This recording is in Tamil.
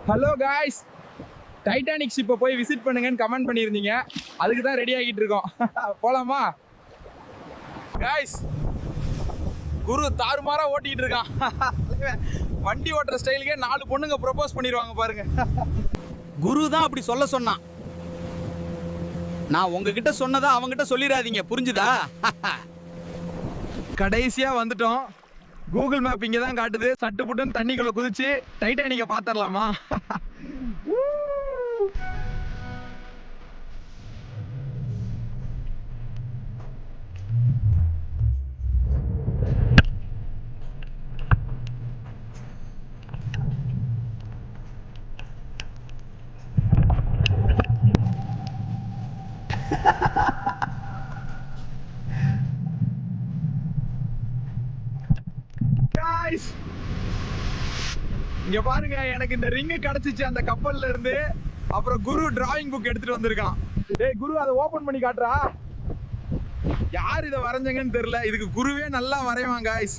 ஹலோ காய்ஸ், டைட்டானிக் ஷிப்பை போய் விசிட் பண்ணுங்கன்னு கமெண்ட் பண்ணியிருந்தீங்க. அதுக்கு தான் ரெடி ஆகிட்டு இருக்கோம். போலாமா காய்ஸ்? குரு தாறுமாறா ஓட்டிக்கிட்டு இருக்கான். வண்டி ஓட்டுற ஸ்டைலுக்கே 4 பொண்ணுங்க ப்ரொபோஸ் பண்ணிடுவாங்க பாருங்க. குரு தான் அப்படி சொல்ல சொன்னான். நான் உங்ககிட்ட சொன்னதா அவங்ககிட்ட சொல்லிடாதீங்க, புரிஞ்சுதா? கடைசியா வந்துட்டோம். கூகுள் மேப் இங்கே தான் காட்டுது. சட்டு புட்டுன்னு தண்ணிக்குள்ள குதிச்சு டைட்டானிக்கை பார்த்துடலாமா? இங்க பாருங்க, எனக்கு இந்த ரிங்கு கிடைச்சிச்சு அந்த கப்பல்ல இருந்து. அப்புறம் குரு டிராயிங் புக் எடுத்துட்டு வந்திருக்கான். டேய் குரு, அதை ஓபன் பண்ணி காட்டுறா. யார் இதை வரைஞ்சங்கன்னு தெரியல. இதுக்கு குருவே நல்லா வரைவாங்க காய்ஸ்.